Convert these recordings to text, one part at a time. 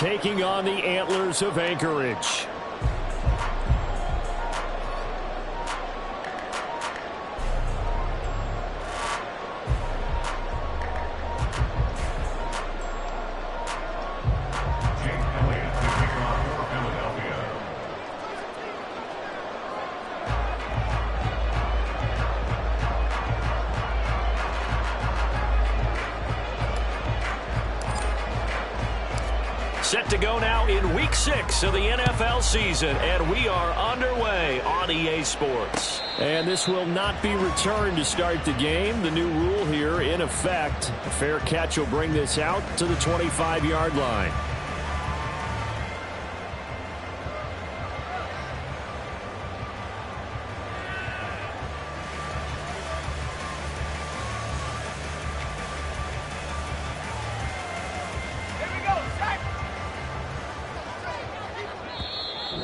taking on the Antlers of Anchorage. Set to go now in Week 6 of the NFL season, and we are underway on EA Sports. And this will not be returned to start the game. The new rule here in effect. A fair catch will bring this out to the 25-yard line.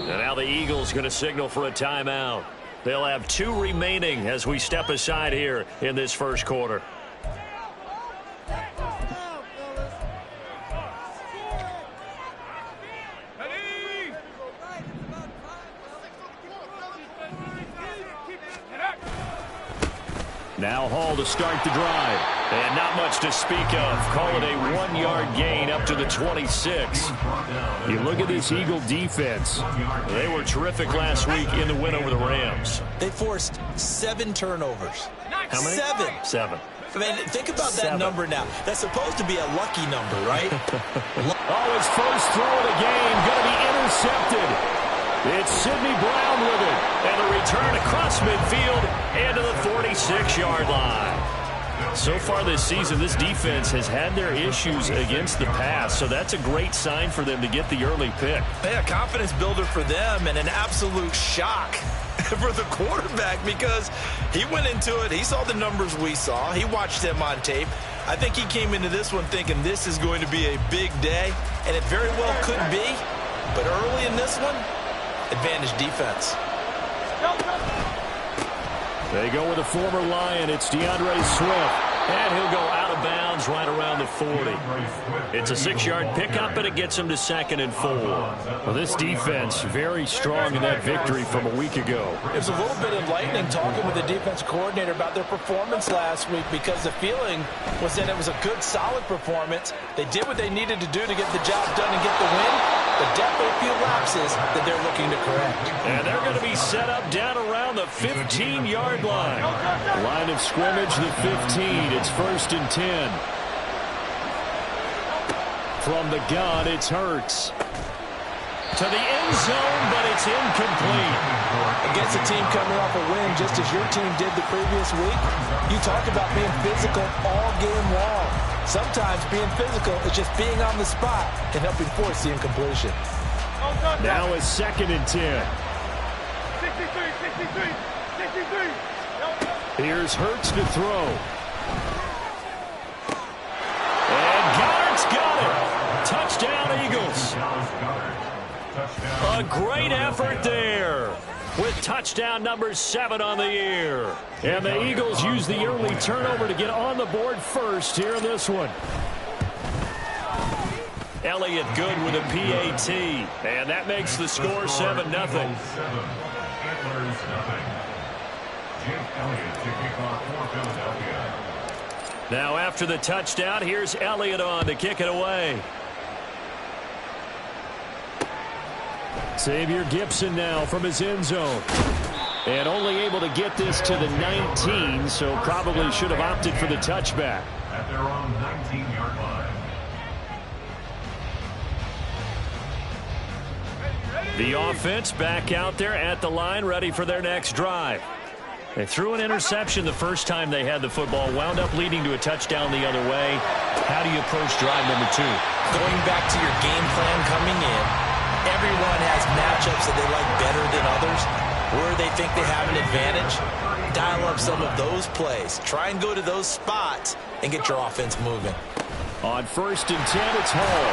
And now the Eagles going to signal for a timeout. They'll have 2 remaining as we step aside here in this first quarter. Now Hall to start the drive. And not much to speak of. Call it a 1-yard gain up to the 26. You look at this Eagle defense. They were terrific last week in the win over the Rams. They forced 7 turnovers. How many? 7. I mean, think about that number now. That's supposed to be a lucky number, right? His first throw of the game going to be intercepted. It's Sidney Brown with it. And a return across midfield and to the 46-yard line. So far this season, this defense has had their issues against the pass, so that's a great sign for them to get the early pick. Yeah, confidence builder for them and an absolute shock for the quarterback because he went into it. He saw the numbers we saw. He watched them on tape. I think he came into this one thinking this is going to be a big day, and it very well could be. But early in this one, advantage defense. They go with a former Lion. It's DeAndre Swift. And he'll go out of bounds right around the 40. It's a 6-yard pickup, and it gets him to 2nd and 4. Well, this defense very strong in that victory from a week ago. It was a little bit enlightening talking with the defense coordinator about their performance last week because the feeling was that it was a good, solid performance. They did what they needed to do to get the job done and get the win, but definitely a few lapses that they're looking to correct. And they're going to be set up down around the 15-yard line. Line of scrimmage, the 15. It's 1st and 10. From the gun, it's Hurts. To the end zone, but it's incomplete. Against a team coming off a win, just as your team did the previous week, you talk about being physical all game long. Sometimes being physical is just being on the spot and helping force the incompletion. Now it's 2nd and 10. 63. Here's Hurts to throw. And Goddard's got it. Touchdown, Eagles. A great effort there with touchdown number 7 on the year. And the Eagles use the early turnover to get on the board first here in this one. Elliott good with a PAT. And that makes the score 7-0. Now after the touchdown, here's Elliott on to kick it away. Xavier Gipson now from his end zone. And only able to get this to the 19, so probably should have opted for the touchback. At their own 19-yard line. The offense back out there at the line, ready for their next drive. They threw an interception the first time they had the football, wound up leading to a touchdown the other way. How do you approach drive number 2? Going back to your game plan coming in, everyone has matchups that they like better than others, where they think they have an advantage. Dial up some of those plays. Try and go to those spots and get your offense moving. On 1st and 10, it's Hall.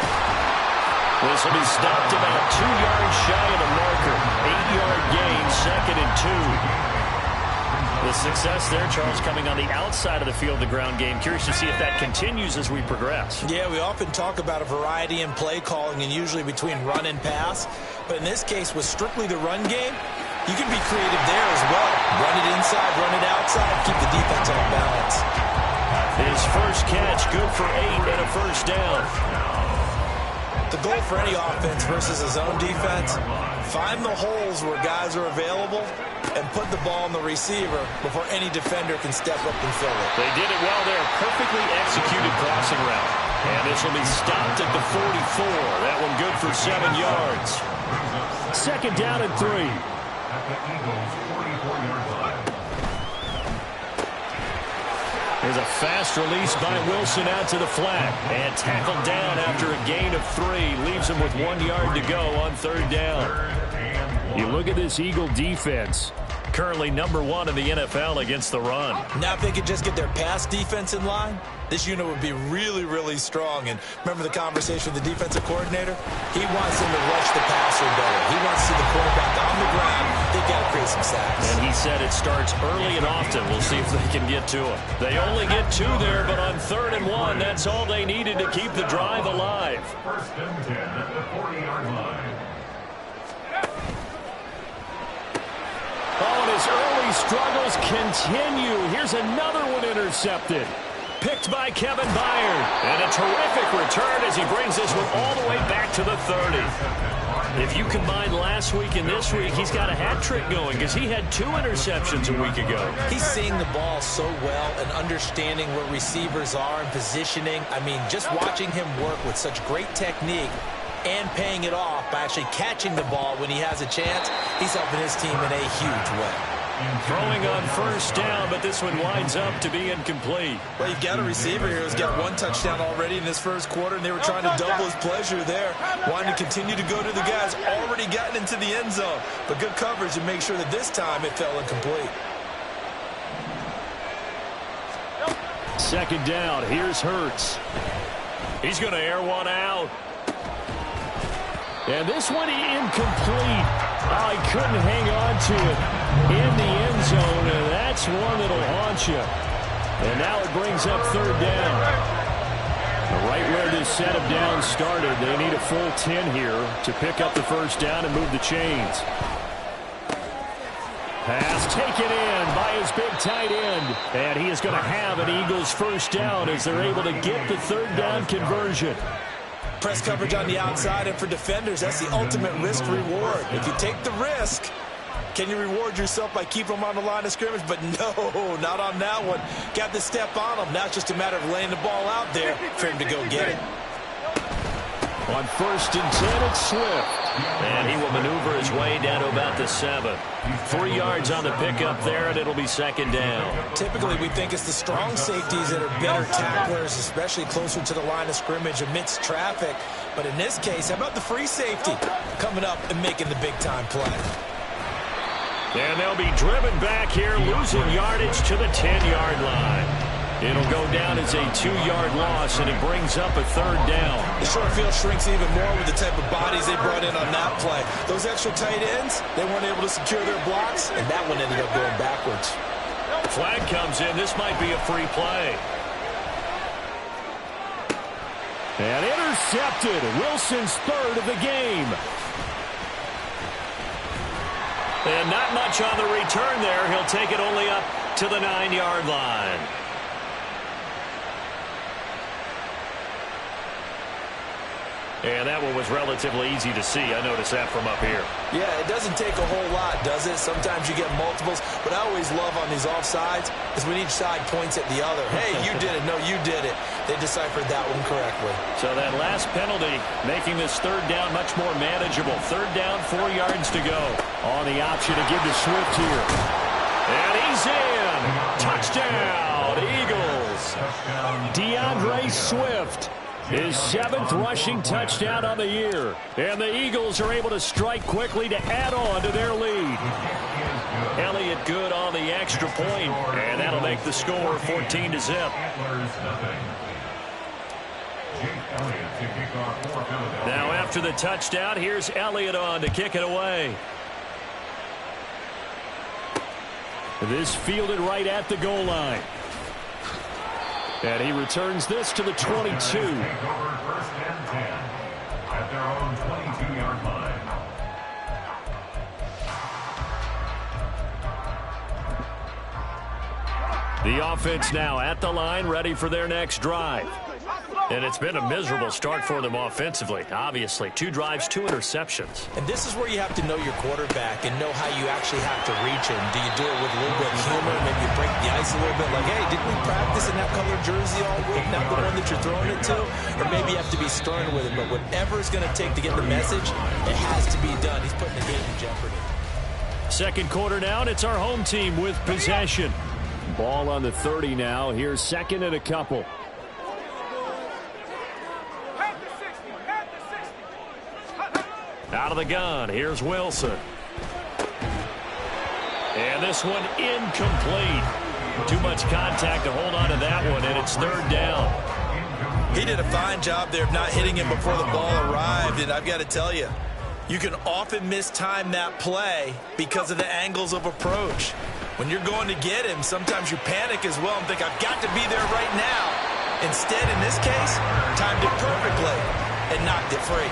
This will be stopped about 2 yards shy of the marker. 8-yard gain, 2nd and 2. The success there, Charles, coming on the outside of the field, the ground game. Curious to see if that continues as we progress. Yeah, we often talk about a variety in play calling and usually between run and pass. But in this case, with strictly the run game, you can be creative there as well. Run it inside, run it outside, keep the defense off balance. His first catch, good for 8 and a first down. The goal for any offense versus his own defense, find the holes where guys are available and put the ball on the receiver before any defender can step up and fill it. They did it well there. Perfectly executed crossing route. And this will be stopped at the 44. That one good for 7 yards. Second down and 3. There's a fast release by Wilson out to the flat. And tackled down after a gain of 3. Leaves him with 1 yard to go on third down. You look at this Eagle defense. Currently #1 in the NFL against the run. Now if they could just get their pass defense in line, this unit would be really, really strong. And remember the conversation with the defensive coordinator? He wants them to rush the passer better. He wants to see the quarterback on the ground. They've got to create some sacks. And he said it starts early and often. We'll see if they can get to him. They only get 2 there, but on 3rd and 1, that's all they needed to keep the drive alive. First and 10 at the 40-yard line. Oh, and his early struggles continue. Here's another one intercepted. Picked by Kevin Byard. And a terrific return as he brings this one all the way back to the 30. If you combine last week and this week, he's got a hat trick going because he had 2 interceptions a week ago. He's seeing the ball so well and understanding where receivers are and positioning. I mean, just watching him work with such great technique and paying it off by actually catching the ball when he has a chance, he's helping his team in a huge way. Throwing on first down, but this one winds up to be incomplete. Well, you've got a receiver here who's got 1 touchdown already in this first quarter, and they were trying to double his pleasure there, wanting to continue to go to the guys already gotten into the end zone. But good coverage to make sure that this time it fell incomplete. Second down, here's Hurts. He's going to air one out. And this one incomplete. Oh, he couldn't hang on to it in the end zone, and that's one that'll haunt you. And now it brings up third down. Right where this set of downs started, they need a full 10 here to pick up the first down and move the chains. Pass taken in by his big tight end. And he is going to have an Eagles first down as they're able to get the third down conversion. Press coverage on the outside, and for defenders, that's the ultimate risk-reward. If you take the risk, can you reward yourself by keeping them on the line of scrimmage? But no, not on that one. Got to step on them. Now it's just a matter of laying the ball out there for him to go get it. On first and 10, it's Swift. And he will maneuver his way down to about the 7. 3 yards on the pickup there, and it'll be second down. Typically, we think it's the strong safeties that are better tacklers, especially closer to the line of scrimmage amidst traffic. But in this case, how about the free safety coming up and making the big-time play? And they'll be driven back here, losing yardage to the 10-yard line. It'll go down as a 2-yard loss, and it brings up a third down. The short field shrinks even more with the type of bodies they brought in on that play. Those extra tight ends, they weren't able to secure their blocks, and that one ended up going backwards. Flag comes in. This might be a free play. And intercepted. Wilson's third of the game. And not much on the return there. He'll take it only up to the 9-yard line. And that one was relatively easy to see. I noticed that from up here. Yeah, it doesn't take a whole lot, does it? Sometimes you get multiples. What I always love on these offsides is when each side points at the other. Hey, you did it. No, you did it. They deciphered that one correctly. So that last penalty making this third down much more manageable. Third down, 4 yards to go. On the option to give to Swift here. And he's in. Touchdown, Eagles. DeAndre Swift. His 7th rushing touchdown on the year. And the Eagles are able to strike quickly to add on to their lead. Elliott good on the extra point, and that'll make the score 14-0. Now after the touchdown, here's Elliott on to kick it away. This fielded right at the goal line. And he returns this to the 22. Take over 1st and 10 at their own 22-yard line. The offense now at the line, ready for their next drive. And it's been a miserable start for them offensively. Obviously, 2 drives, 2 interceptions. And this is where you have to know your quarterback and know how you actually have to reach him. Do you do it with a little bit of humor? Maybe you break the ice a little bit like, hey, didn't we practice in that color jersey all week, not the one that you're throwing it to? Or maybe you have to be stern with him. But whatever it's going to take to get the message, it has to be done. He's putting the game in jeopardy. Second quarter now, and it's our home team with possession. Ball on the 30 now. Here's second and a couple. Out of the gun, here's Wilson. And this one incomplete. Too much contact to hold on to that one, and it's 3rd down. He did a fine job there of not hitting him before the ball arrived, and I've got to tell you, you can often mistime that play because of the angles of approach. When you're going to get him, sometimes you panic as well and think, I've got to be there right now. Instead, in this case, timed it perfectly and knocked it free.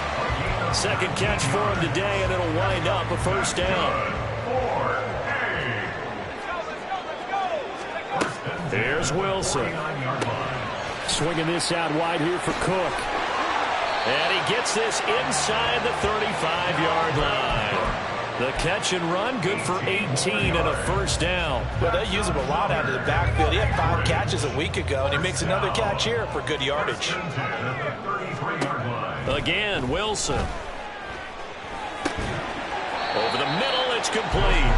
Second catch for him today, and it'll wind up a 1st down. Here's Wilson. Swinging this out wide here for Cook. And he gets this inside the 35-yard line. The catch and run, good for 18 and a 1st down. Well, they use him a lot out of the backfield. He had 5 catches a week ago, and he makes another catch here for good yardage. Again, Wilson. Over the middle, it's complete.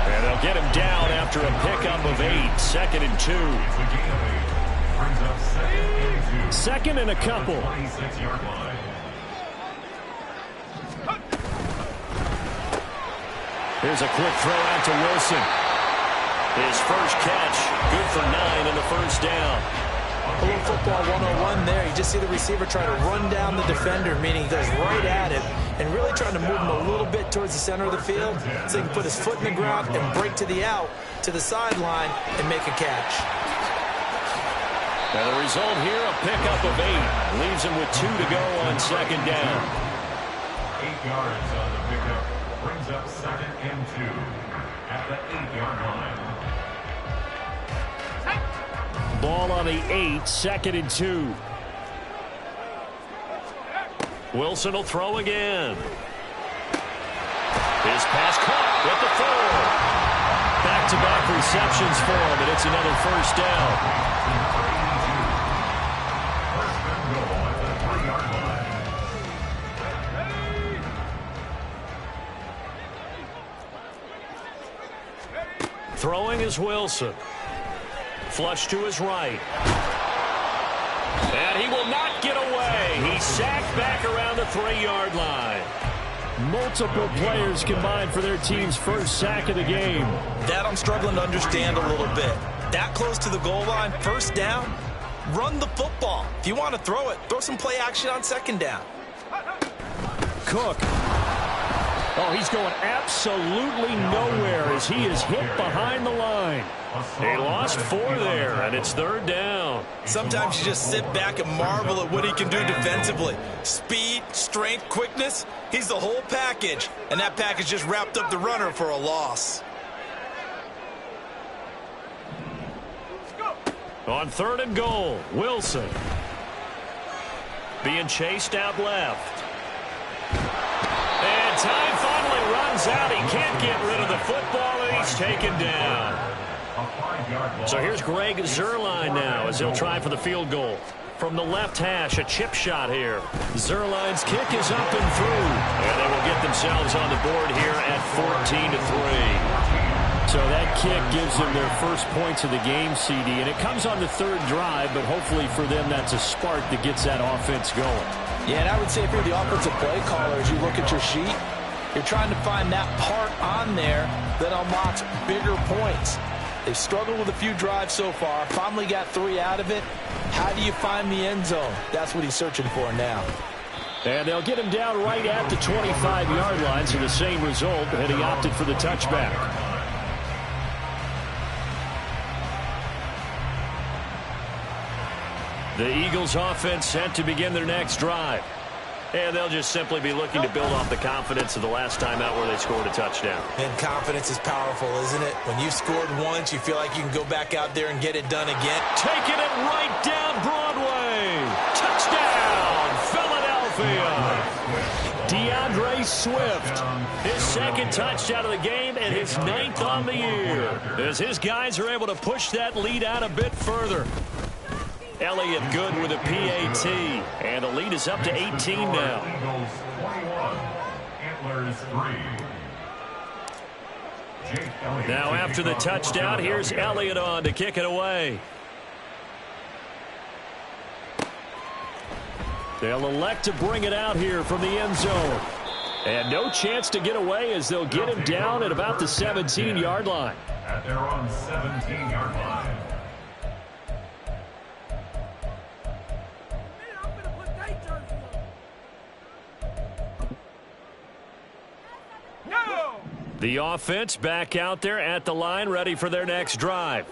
And they'll get him down after a pickup of 8. 2nd and 2. Second and a couple. Here's a quick throw out to Wilson. His first catch, good for 9 and the 1st down. A little football 101 there. You just see the receiver try to run down the defender, meaning he goes right at him and really trying to move him a little bit towards the center of the field so he can put his foot in the ground and break to the out, to the sideline, and make a catch. And the result here, a pickup of 8. Leaves him with 2 to go on 2nd down. 8 yards on the pickup. Brings up 2nd and 2 at the 8-yard line. Ball on the 8, 2nd and 2. Wilson will throw again. His pass caught with the 4. Back-to-back receptions for him, and it's another 1st down. First and goal at the 3-yard line. Throwing is Wilson. Flush to his right. And he will not get away. He's sacked back around the 3-yard line. Multiple players combined for their team's first sack of the game. That I'm struggling to understand a little bit. That close to the goal line, 1st down, run the football. If you want to throw it, throw some play action on 2nd down. Cook. Oh, he's going absolutely nowhere as he is hit behind the line. He lost 4 there, and it's 3rd down. Sometimes you just sit back and marvel at what he can do defensively. Speed, strength, quickness, he's the whole package. And that package just wrapped up the runner for a loss. On 3rd and goal, Wilson. Being chased out left. And time finally runs out. He can't get rid of the football, and he's taken down. So here's Greg Zuerlein now as he'll try for the field goal. From the left hash, a chip shot here. Zuerlein's kick is up and through. And they will get themselves on the board here at 14-3. So that kick gives them their first points of the game, CD. And it comes on the 3rd drive, but hopefully for them that's a spark that gets that offense going. Yeah, and I would say if you're the offensive play caller, as you look at your sheet, you're trying to find that part on there that unlocks bigger points. They've struggled with a few drives so far. Finally got 3 out of it. How do you find the end zone? That's what he's searching for now. And they'll get him down right at the 25-yard line, so the same result, and he opted for the touchback. The Eagles offense set to begin their next drive. And they'll just simply be looking to build off the confidence of the last time out where they scored a touchdown. And confidence is powerful, isn't it? When you've scored once, you feel like you can go back out there and get it done again. Taking it right down Broadway. Touchdown, Philadelphia. DeAndre Swift, his second touchdown of the game and his 9th on the year, as his guys are able to push that lead out a bit further. Elliott good with a PAT, and the lead is up to 18 now. Eagles 21, Antlers 3. Now after the touchdown, here's Elliott on to kick it away. They'll elect to bring it out here from the end zone. And no chance to get away as they'll get him down at about the 17-yard line. At their own 17-yard line. The offense back out there at the line, ready for their next drive.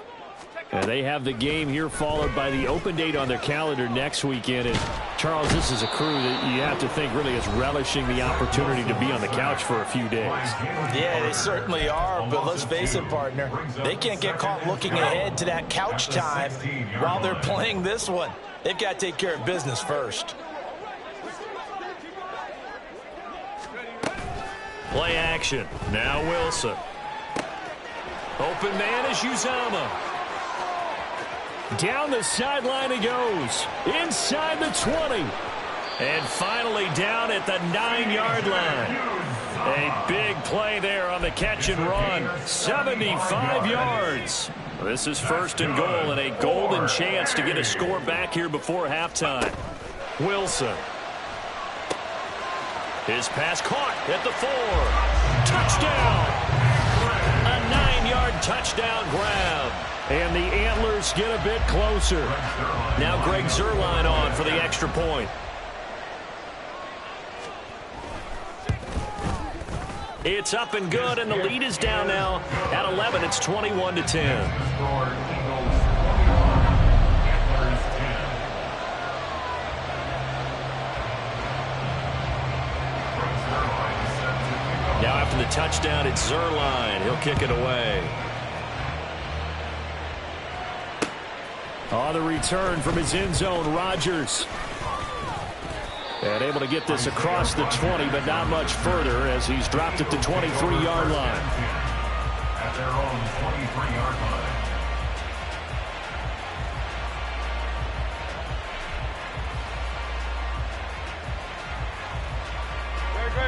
And they have the game here followed by the open date on their calendar next weekend. And Charles, this is a crew that you have to think really is relishing the opportunity to be on the couch for a few days. Yeah, they certainly are, but let's face it, partner. They can't get caught looking ahead to that couch time while they're playing this one. They've got to take care of business first. Play action. Now Wilson. Open man is Uzomah. Down the sideline he goes. Inside the 20. And finally down at the 9-yard line. A big play there on the catch and run. 75 yards. This is 1st and goal and a golden chance to get a score back here before halftime. Wilson. His pass caught at the 4. Touchdown! A 9-yard touchdown grab. And the Antlers get a bit closer. Now Greg Zuerlein on for the extra point. It's up and good, and the lead is down now at 11. It's 21-10. Now after the touchdown, it's Zuerlein. He'll kick it away. On the return from his end zone, Rodgers. And able to get this across the 20, but not much further as he's dropped at the 23-yard line. At their own 23-yard line.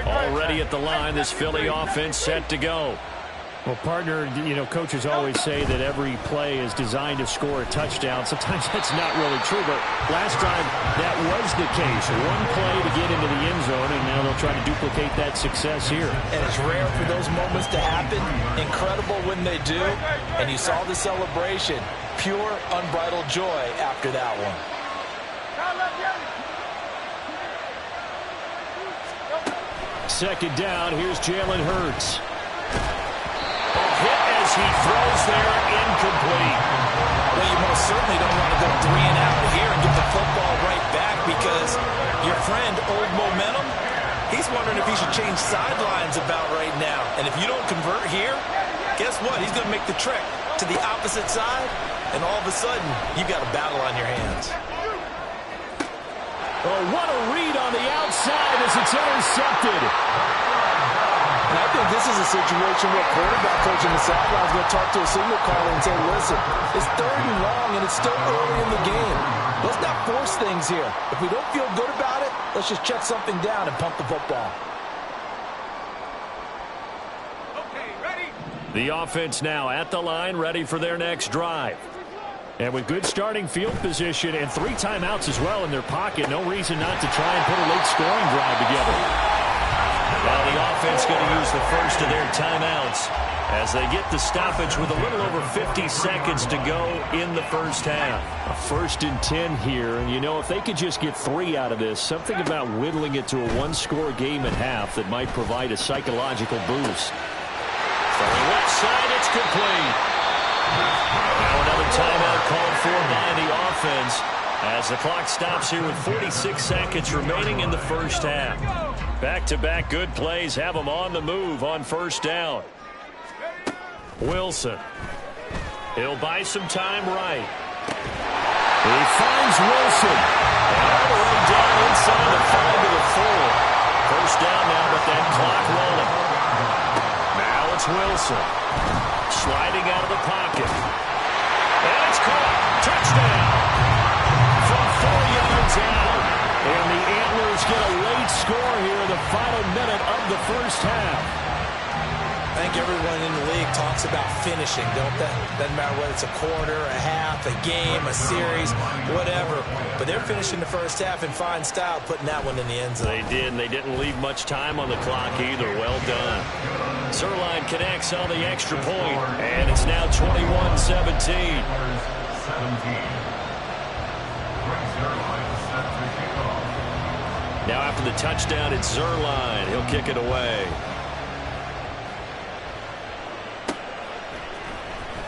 Already at the line, this Philly offense set to go. Well, partner, you know, coaches always say that every play is designed to score a touchdown. Sometimes that's not really true, but last time that was the case. One play to get into the end zone, and now they'll try to duplicate that success here. And it's rare for those moments to happen. Incredible when they do. And you saw the celebration. Pure, unbridled joy after that one. Second down, here's Jalen Hurts. Hit as he throws there, incomplete. Well, you most certainly don't want to go 3 and out here and get the football right back because your friend, Old Momentum, he's wondering if he should change sidelines about right now. And if you don't convert here, guess what? He's going to make the trek to the opposite side, and all of a sudden, you've got a battle on your hands. Oh, what a read on the outside as it's intercepted. And I think this is a situation where quarterback coach in the sideline is going to talk to a signal caller and say, listen, it's 3rd and long and it's still early in the game. Let's not force things here. If we don't feel good about it, let's just check something down and pump the football. Okay, ready? The offense now at the line, ready for their next drive. And with good starting field position and 3 timeouts as well in their pocket, no reason not to try and put a late scoring drive together. Now the offense going to use the first of their timeouts as they get the stoppage with a little over 50 seconds to go in the first half. A 1st and 10 here, and you know, if they could just get 3 out of this, something about whittling it to a 1-score game at half that might provide a psychological boost. From the left side, it's complete. Now another timeout called for by the offense As the clock stops here with 46 seconds remaining in the first half. Back-to-back good plays have them on the move on first down. Wilson. He'll buy some time right. He finds Wilson. All the way down inside the 5 to the 4. First down now with that clock rolling. Now it's Wilson. Sliding out of the pocket. And it's caught. Touchdown. From 4 yards out. And the Antlers get a late score here in the final minute of the first half. I think everyone in the league talks about finishing, don't they? Doesn't matter whether it's a quarter, a half, a game, a series, whatever. But they're finishing the first half in fine style, putting that one in the end zone. They did, and they didn't leave much time on the clock either. Well done. Zuerlein connects on the extra point, and it's now 21-17. Now after the touchdown, it's Zuerlein. He'll kick it away.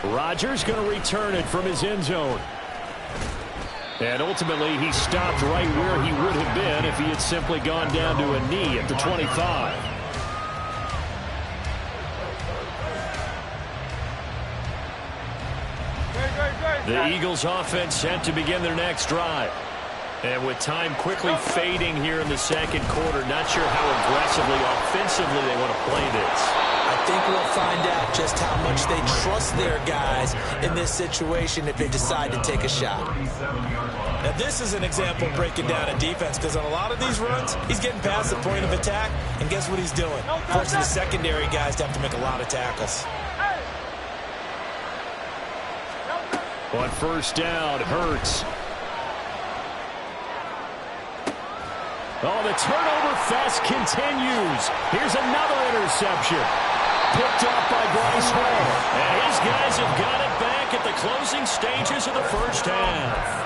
Rodgers going to return it from his end zone. And ultimately, he stopped right where he would have been if he had simply gone down to a knee at the 25. The Eagles offense set to begin their next drive. And with time quickly fading here in the second quarter, not sure how aggressively, offensively they want to play this. I think we'll find out just how much they trust their guys in this situation if they decide to take a shot. Now, this is an example of breaking down a defense, because on a lot of these runs, he's getting past the point of attack, and guess what he's doing? Forcing the secondary guys to have to make a lot of tackles. On first down, Hurts. Oh, the turnover fest continues. Here's another interception. Picked up by Bryce Hall. And his guys have got it back at the closing stages of the first half.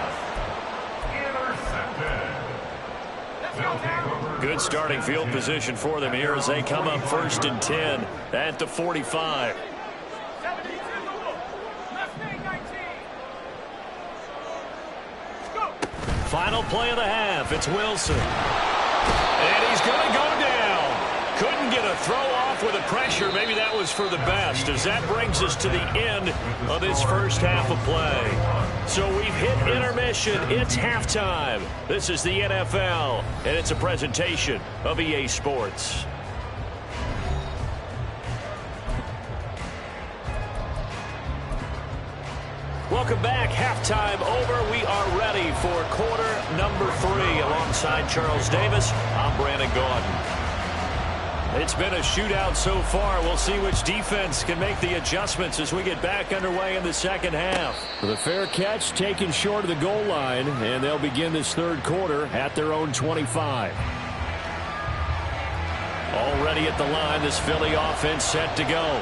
Good starting field position for them here as they come up 1st and 10 at the 45. Final play of the half. It's Wilson. And he's going to go down. Couldn't get a throw off with the pressure. Maybe that was for the best, as that brings us to the end of this first half of play. So we've hit intermission. It's halftime. This is the NFL, and it's a presentation of EA Sports. Welcome back. Halftime over. We are ready for quarter number 3. Alongside Charles Davis, I'm Brandon Gaudin. It's been a shootout so far. We'll see which defense can make the adjustments as we get back underway in the second half. The fair catch taken short of the goal line, and they'll begin this third quarter at their own 25. Already at the line, this Philly offense set to go.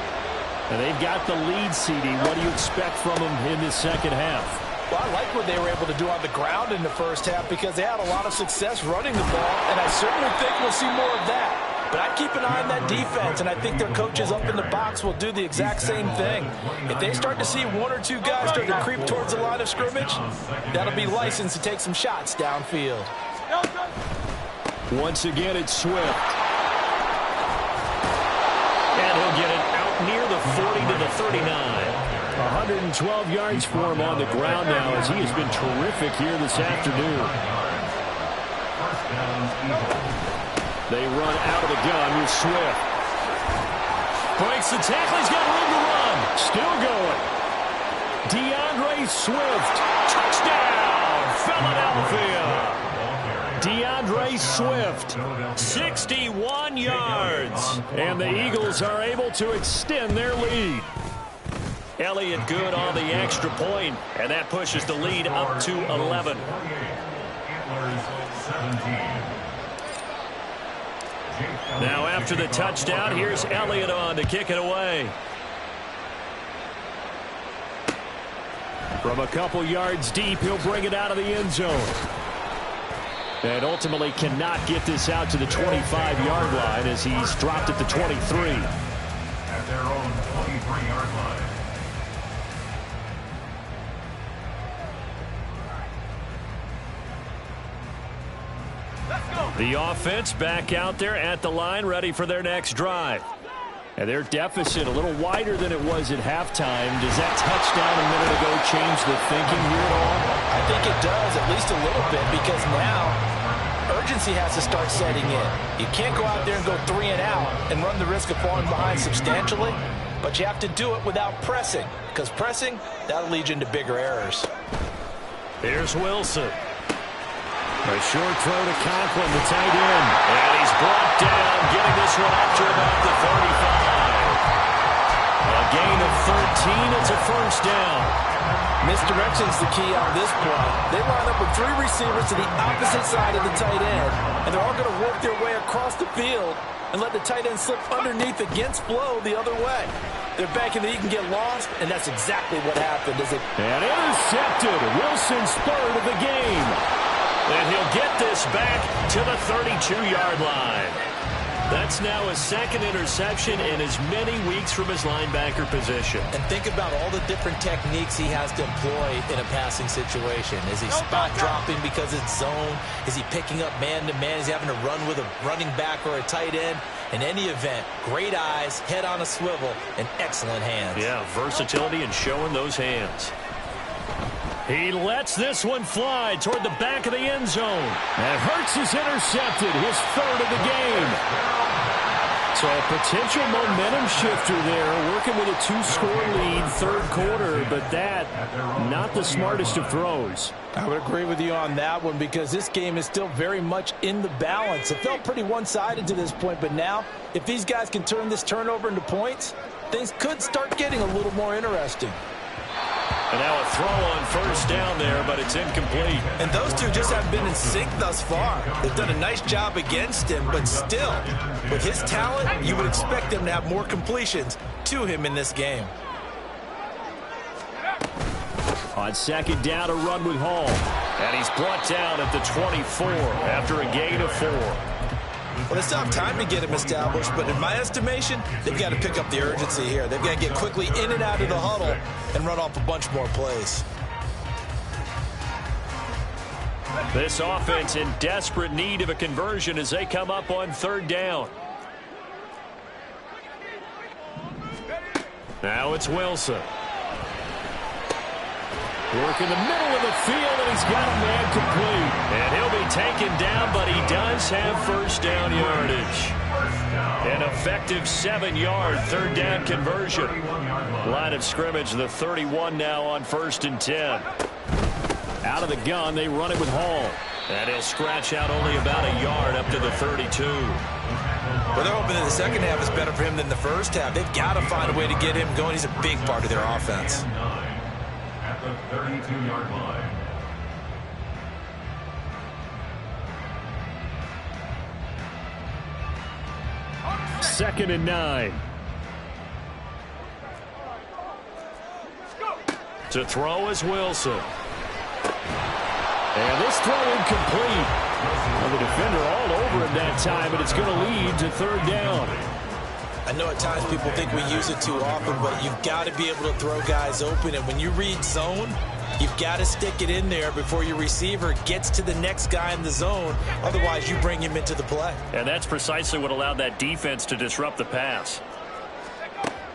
And they've got the lead, CD. What do you expect from them in this second half? Well, I like what they were able to do on the ground in the first half, because they had a lot of success running the ball, and I certainly think we'll see more of that. But I'd keep an eye on that defense, and I think their coaches up in the box will do the exact same thing. If they start to see 1 or 2 guys start to creep towards the line of scrimmage, that'll be licensed to take some shots downfield. Once again, it's Swift. And he'll get it out near the 40 to the 39. 112 yards for him on the ground now, as he has been terrific here this afternoon. They run out of the gun with Swift. Breaks the tackle. He's got room to run. Still going. DeAndre Swift. Touchdown, Philadelphia. DeAndre Swift. 61 yards. And the Eagles are able to extend their lead. Elliott good on the extra point, and that pushes the lead up to 11. Now after the touchdown, here's Elliott on to kick it away. From a couple yards deep, he'll bring it out of the end zone. And ultimately cannot get this out to the 25-yard line as he's dropped at the 23. At their own 23-yard line. . 2 The offense back out there at the line, ready for their next drive. And their deficit a little wider than it was at halftime. Does that touchdown a minute ago change the thinking here at all? I think it does, at least a little bit, because now urgency has to start setting in. You can't go out there and go 3 and out and run the risk of falling behind substantially, but you have to do it without pressing, because pressing, that'll lead you into bigger errors. Here's Wilson. A short throw to Conklin, the tight end. And he's brought down, getting this one up to about the 35. A gain of 13. It's a first down. Misdirection's the key on this play. They line up with 3 receivers to the opposite side of the tight end, and they're all going to work their way across the field and let the tight end slip underneath against flow the other way. They're banking that he can get lost, and that's exactly what happened. And intercepted. Wilson's third of the game. And he'll get this back to the 32-yard line. That's now his second interception in as many weeks from his linebacker position. And think about all the different techniques he has to employ in a passing situation. Is he spot dropping because it's zone? Is he picking up man-to-man? Is he having to run with a running back or a tight end? In any event, great eyes, head on a swivel, and excellent hands. Yeah, versatility and showing those hands. He lets this one fly toward the back of the end zone. And Hurts is intercepted, his third of the game. So a potential momentum shifter there, working with a 2-score lead, third quarter, but that, not the smartest of throws. I would agree with you on that one because this game is still very much in the balance. It felt pretty one-sided to this point, but now, if these guys can turn this turnover into points, things could start getting a little more interesting. And now a throw on first down there, but it's incomplete. And those two just haven't been in sync thus far. They've done a nice job against him, but still, with his talent, you would expect them to have more completions to him in this game. On second down, a run with Hall. And he's brought down at the 24 after a gain of 4. Well, they still have time to get him established, but in my estimation, they've got to pick up the urgency here. They've got to get quickly in and out of the huddle and run off a bunch more plays. This offense in desperate need of a conversion as they come up on third down. Now it's Wilson. Work in the middle of the field, and he's got a man complete. And he'll be taken down, but he does have first down yardage. An effective 7-yard third down conversion. Line of scrimmage, the 31 now on 1st and 10. Out of the gun, they run it with Hall. And he'll scratch out only about a yard up to the 32. Well, they're hoping that the second half is better for him than the first half. They've got to find a way to get him going. He's a big part of their offense. At the 32-yard line. Second and 9. To throw is Wilson. And this throw incomplete. Well, the defender all over him that time, but it's going to lead to third down. I know at times people think we use it too often, but you've got to be able to throw guys open. And when you read zone, you've got to stick it in there before your receiver gets to the next guy in the zone. Otherwise, you bring him into the play. And that's precisely what allowed that defense to disrupt the pass.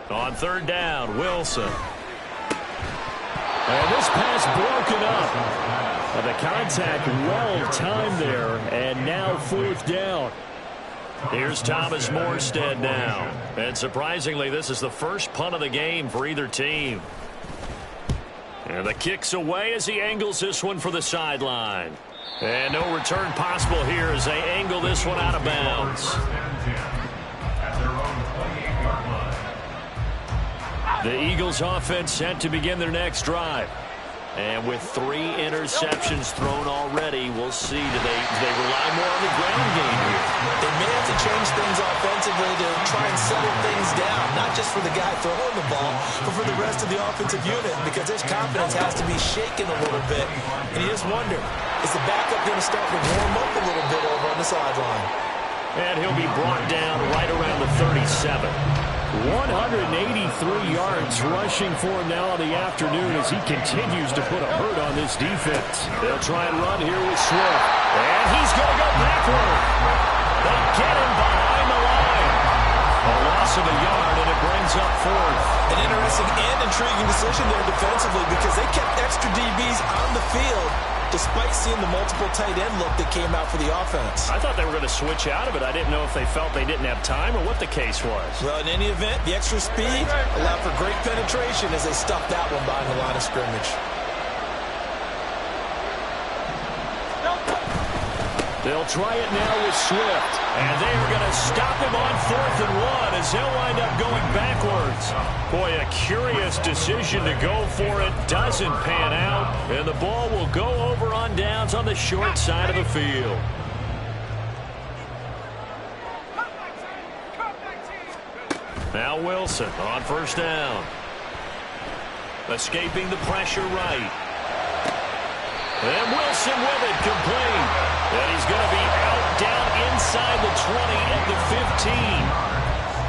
On third down, Wilson. And this pass broken up. And the contact well timed there. And now fourth down. Here's Thomas Morstead now. And surprisingly, this is the first punt of the game for either team. And the kick's away as he angles this one for the sideline. And no return possible here as they angle this one out of bounds. The Eagles offense set to begin their next drive. And with 3 interceptions thrown already, we'll see. Do they rely more on the ground game here? They may have to change things offensively to try and settle things down, not just for the guy throwing the ball, but for the rest of the offensive unit, because his confidence has to be shaken a little bit. And you just wonder, is the backup going to start to warm up a little bit over on the sideline? And he'll be brought down right around the 37. 183 yards rushing for him now in the afternoon as he continues to put a hurt on this defense. They'll try and run here with Swift. And he's going to go backward. They get him behind the line. A loss of a yard, and it brings up fourth. An interesting and intriguing decision there defensively because they kept extra DBs on the field despite seeing the multiple tight end look that came out for the offense. I thought they were going to switch out of it. I didn't know if they felt they didn't have time or what the case was. Well, in any event, the extra speed allowed for great penetration as they stuffed that one behind the line of scrimmage. They'll try it now with Swift. And they are going to stop him on 4th and 1 as he'll wind up going backwards. Boy, a curious decision to go for it. Doesn't pan out. And the ball will go over on downs on the short side of the field. Now Wilson on 1st down. Escaping the pressure right. And Wilson with it, complete. And he's going to be out down inside the 20 at the 15.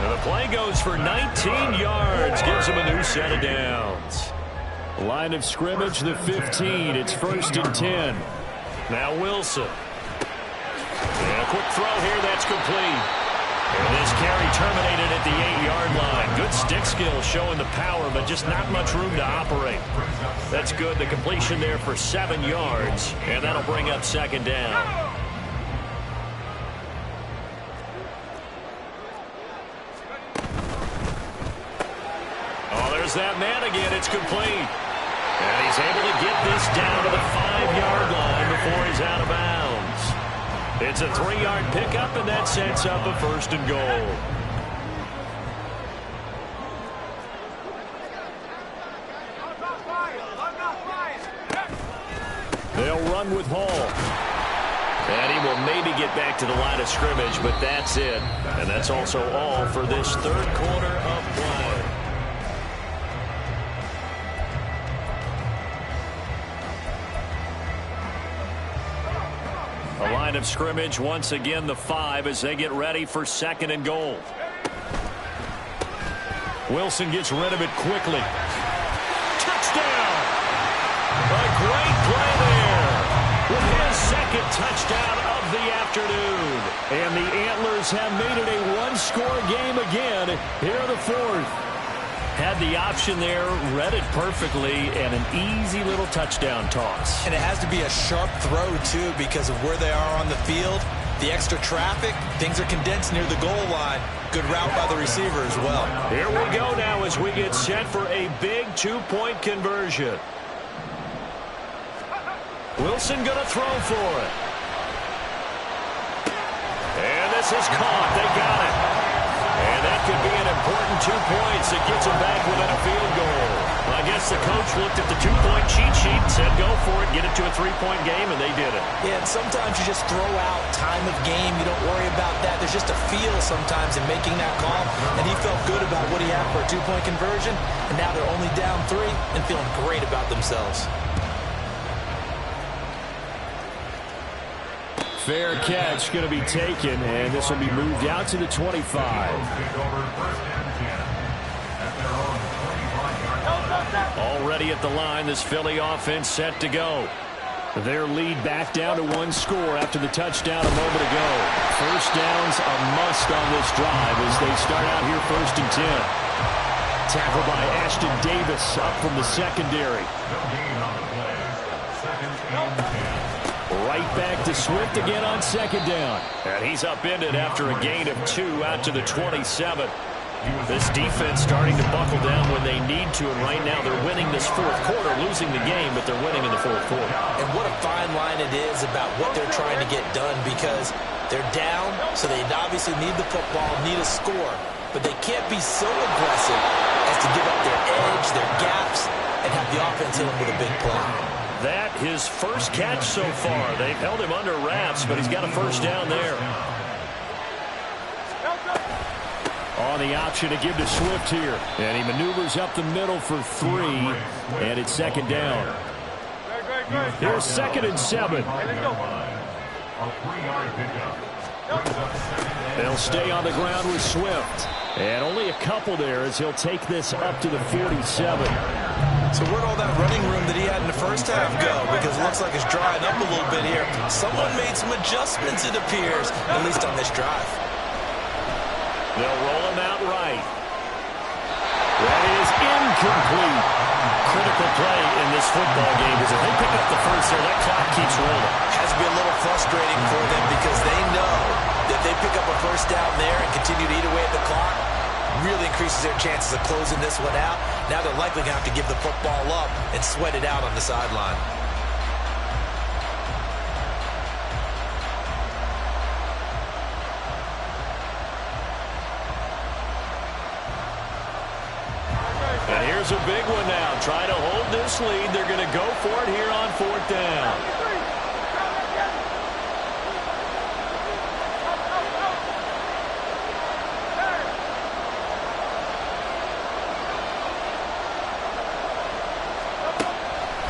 And the play goes for 19 yards. Gives him a new set of downs. Line of scrimmage, the 15. It's 1st and 10. Now Wilson. And a quick throw here, that's complete. And this carry terminated at the 8-yard line. Good stick skill showing the power, but just not much room to operate. That's good. The completion there for 7 yards, and that'll bring up 2nd down. Oh, there's that man again. It's complete. And he's able to get this down to the 5-yard line before he's out of bounds. It's a 3-yard pickup, and that sets up a 1st and goal. They'll run with Hall. And he will maybe get back to the line of scrimmage, but that's it. And that's also all for this 3rd quarter of play. A line of scrimmage once again, the 5, as they get ready for 2nd and goal. Wilson gets rid of it quickly. Touchdown! A great play there with his 2nd touchdown of the afternoon. And the Antlers have made it a one-score game again. Here are the 4th. Had the option there, read it perfectly, and an easy little touchdown toss. And it has to be a sharp throw, too, because of where they are on the field. The extra traffic, things are condensed near the goal line. Good route by the receiver as well. Here we go now as we get set for a big 2-point conversion. Wilson going to throw for it. And this is caught. They got it. And that could be an important 2 points that gets them back within a field goal. I guess the coach looked at the 2-point cheat sheet and said, go for it, get it to a 3-point game, and they did it. Yeah, and sometimes you just throw out time of game. You don't worry about that. There's just a feel sometimes in making that call, and he felt good about what he had for a 2-point conversion, and now they're only down 3 and feeling great about themselves. Fair catch going to be taken, and this will be moved out to the 25. Already at the line, this Philly offense set to go. Their lead back down to 1 score after the touchdown a moment ago. 1st down's a must on this drive as they start out here 1st and 10. Tackled by Ashton Davis up from the secondary. Right back to Swift again on 2nd down. And he's upended after a gain of 2 out to the 27. This defense starting to buckle down when they need to, and right now they're winning this 4th quarter, losing the game, but they're winning in the 4th quarter. And what a fine line it is about what they're trying to get done, because they're down, so they obviously need the football, need a score, but they can't be so aggressive as to give up their edge, their gaps, and have the offense hit them with a big play. That his 1st catch so far. They've held him under wraps, but he's got a 1st down there. On the option to give to Swift here. And he maneuvers up the middle for 3. And it's 2nd down. Here's 2nd and 7. A 3-yard pickup. Brings up 2nd They'll stay on the ground with Swift. And only a couple there as he'll take this up to the 47. So where'd all that running room that he had in the first half go? Because it looks like it's drying up a little bit here. Someone made some adjustments, it appears, at least on this drive. They'll roll him out right. That is incomplete. Critical play in this football game because if they pick up the first there, that clock keeps rolling. Has to be a little frustrating for them because they know that they pick up a first down there and continue to eat away at the clock, really increases their chances of closing this one out. Now they're likely going to have to give the football up and sweat it out on the sideline. And here's a big one now. Try to hold this lead. They're going to go for it here on 4th down.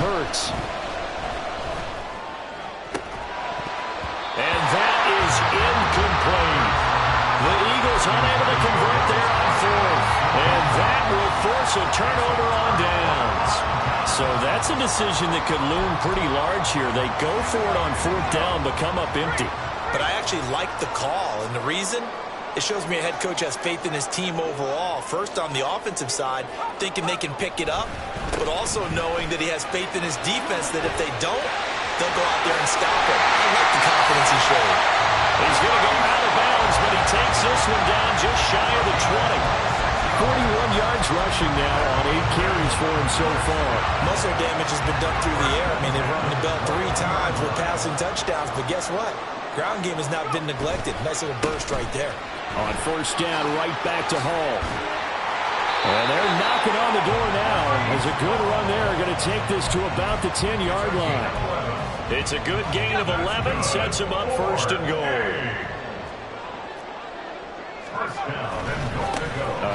Hurts. And that is incomplete. The Eagles unable to convert there on 4th. And that will force a turnover on downs. So that's a decision that could loom pretty large here. They go for it on 4th down, but come up empty. But I actually like the call, and the reason? It shows me a head coach has faith in his team overall. First on the offensive side, thinking they can pick it up, but also knowing that he has faith in his defense that if they don't, they'll go out there and stop it. I like the confidence he showed. He's going to go out of bounds, but he takes this one down just shy of the 20. 41 yards rushing now on 8 carries for him so far. Muscle damage has been done through the air. I mean, they've rung the bell 3 times with passing touchdowns, but guess what? Ground game has not been neglected. Nice little burst right there. On 1st down, right back to Hall. And they're knocking on the door now. As a good run there, going to take this to about the 10-yard line. It's a good gain of 11, sets him up 1st and goal.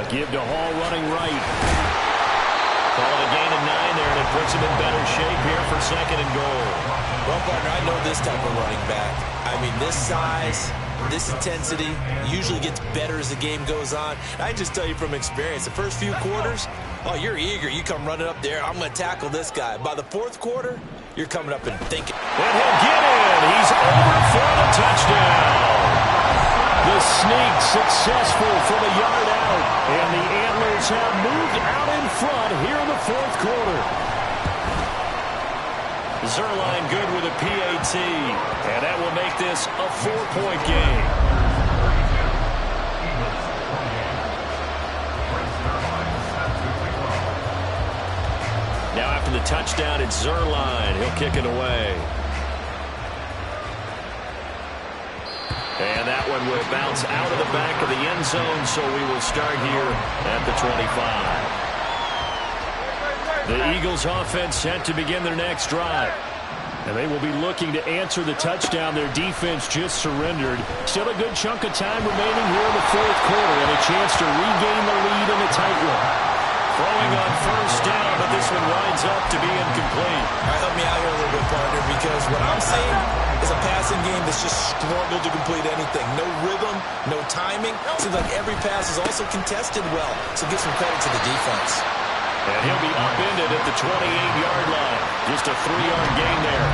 Give to Hall running right. Call it a gain of 9 there, and it puts him in better shape here for 2nd and goal. Well, partner, I know this type of running back. I mean, this size, this intensity usually gets better as the game goes on. I just tell you from experience, the first few quarters, oh, you're eager. You come running up there, I'm going to tackle this guy. By the 4th quarter, you're coming up and thinking. And he'll get in. He's over for the touchdown. The sneak successful from a yard out. And the Antlers have moved out in front here in the 4th quarter. Zuerlein good with a PAT. And that will make this a 4-point game. Now after the touchdown, it's Zuerlein. He'll kick it away. And that one will bounce out of the back of the end zone, so we will start here at the 25. The Eagles offense set to begin their next drive. And they will be looking to answer the touchdown their defense just surrendered. Still a good chunk of time remaining here in the 4th quarter and a chance to regain the lead in a tight one. Throwing on 1st down, but this one winds up to be incomplete. All right, help me out here a little bit, partner, because what I'm seeing is a passing game that's just struggled to complete anything. No rhythm, no timing. Seems like every pass is also contested well, so give some credit to the defense. And he'll be upended at the 28-yard line. Just a 3-yard gain there.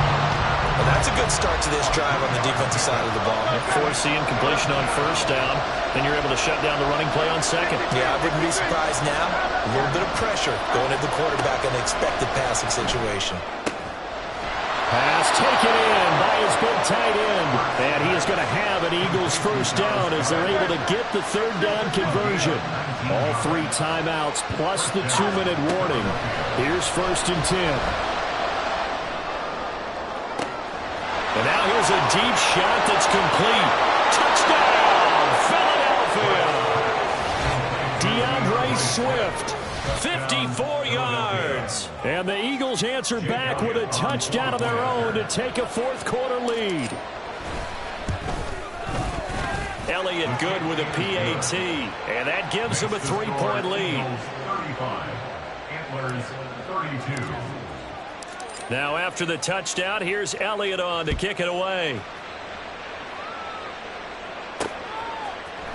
Well, that's a good start to this drive on the defensive side of the ball. Forcing completion on 1st down. Then you're able to shut down the running play on 2nd. Yeah, I wouldn't be surprised now. A little bit of pressure going at the quarterback in an expected passing situation. Pass taken in by his big tight end. And he is going to have an Eagles 1st down as they're able to get the 3rd down conversion. All 3 timeouts plus the 2-minute warning. Here's 1st and 10. And now here's a deep shot that's complete. Touchdown, Philadelphia. DeAndre Swift, 54 yards. And the Eagles answer back with a touchdown of their own to take a 4th quarter lead. Elliott good with a PAT. And that gives him a 3-point lead. 35. Antlers 32. Now after the touchdown, here's Elliott on to kick it away.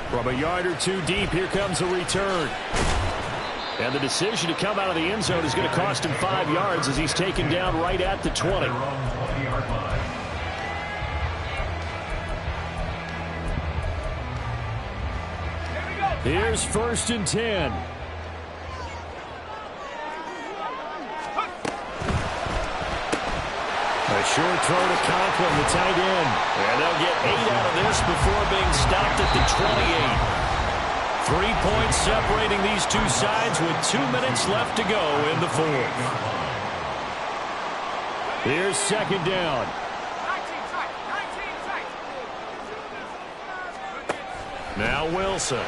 From a yard or two deep, here comes a return. And the decision to come out of the end zone is going to cost him 5 yards as he's taken down right at the 20. Here's 1st and 10. A short throw to Conklin, the tight end. And they'll get 8 out of this before being stopped at the 28. 3 points separating these two sides with 2 minutes left to go in the fourth. Here's 2nd down. Now Wilson.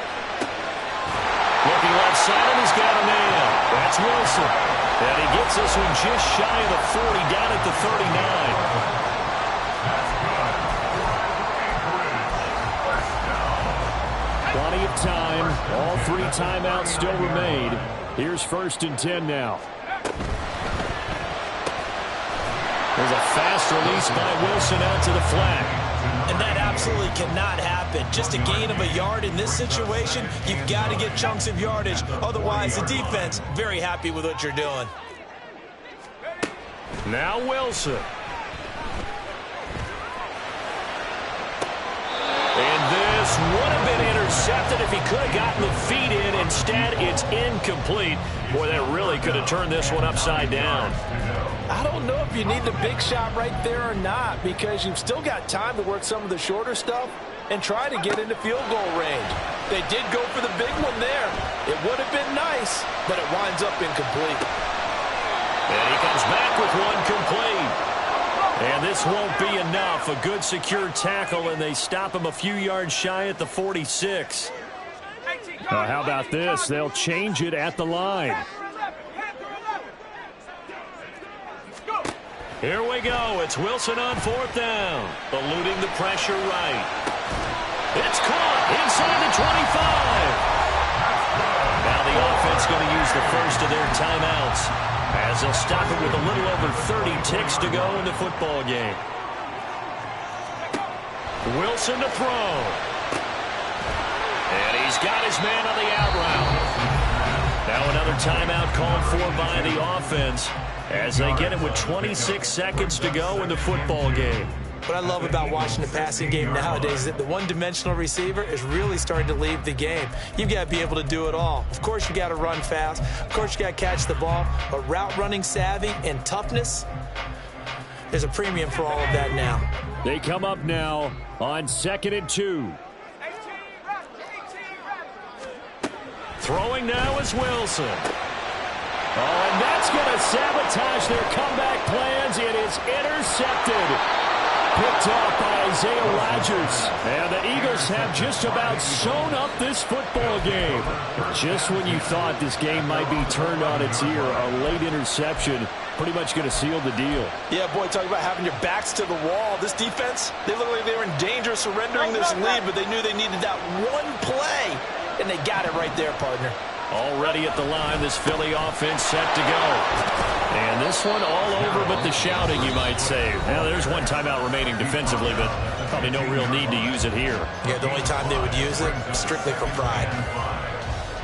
Looking left side, and he's got a man. That's Wilson. And he gets this one just shy of the 40, down at the 39. Plenty of time. All 3 timeouts still remain. Here's 1st and 10 now. There's a fast release by Wilson out to the flat. And that absolutely cannot happen. Just a gain of a yard in this situation, you've got to get chunks of yardage. Otherwise, the defense, very happy with what you're doing. Now Wilson. And this would have been intercepted if he could have gotten the feet in. Instead, it's incomplete. Boy, that really could have turned this one upside down. I don't know if you need the big shot right there or not, because you've still got time to work some of the shorter stuff and try to get into field goal range. They did go for the big one there. It would have been nice, but it winds up incomplete. And he comes back with one complete. And this won't be enough. A good secure tackle, and they stop him a few yards shy at the 46. How about this? They'll change it at the line. Here we go. It's Wilson on 4th down. Eluding the pressure right. It's caught inside the 25. Now the offense going to use the first of their timeouts as they'll stop it with a little over 30 ticks to go in the football game. Wilson to throw. And he's got his man on the out route. Now another timeout called for by the offense as they get it with 26 seconds to go in the football game. What I love about watching the passing game nowadays is that the one-dimensional receiver is really starting to leave the game. You've got to be able to do it all. Of course, you got to run fast. Of course, you got to catch the ball. But route running savvy and toughness, there's a premium for all of that now. They come up now on 2nd and 2. Throwing now is Wilson. Oh, and that's going to sabotage their comeback plans. It is intercepted. Picked off by Isaiah Rodgers. And the Eagles have just about sewn up this football game. Just when you thought this game might be turned on its ear, a late interception pretty much going to seal the deal. Yeah, boy, talk about having your backs to the wall. This defense, they look like they were in danger of surrendering this lead, but they knew they needed that one play, and they got it right there, partner. Already at the line, this Philly offense set to go. And this one all over but the shouting, you might say. Now, there's one timeout remaining defensively, but probably no real need to use it here. Yeah, the only time they would use it, strictly for pride.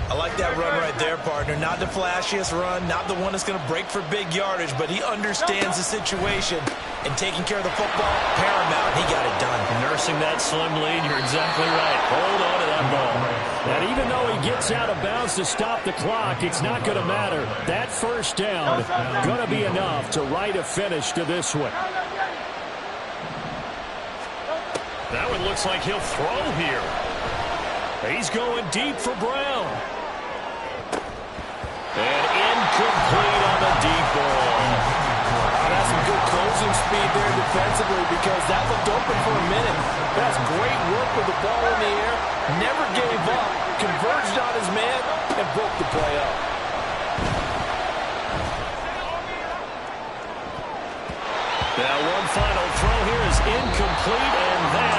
I like that run right there, partner. Not the flashiest run, not the one that's going to break for big yardage, but he understands the situation. And taking care of the football, paramount. He got it done. Nursing that slim lead, you're exactly right. Hold on to that ball. And even though he gets out of bounds to stop the clock, it's not going to matter. That first down going to be enough to write a finish to this one. That one looks like he'll throw here. He's going deep for Brown. And incomplete on the deep ball. That's some good closing speed there defensively, because that looked open for a minute. That's great work with the ball in the air. Never gave up. Converged on his man and broke the play up. Now one final throw here is incomplete, and that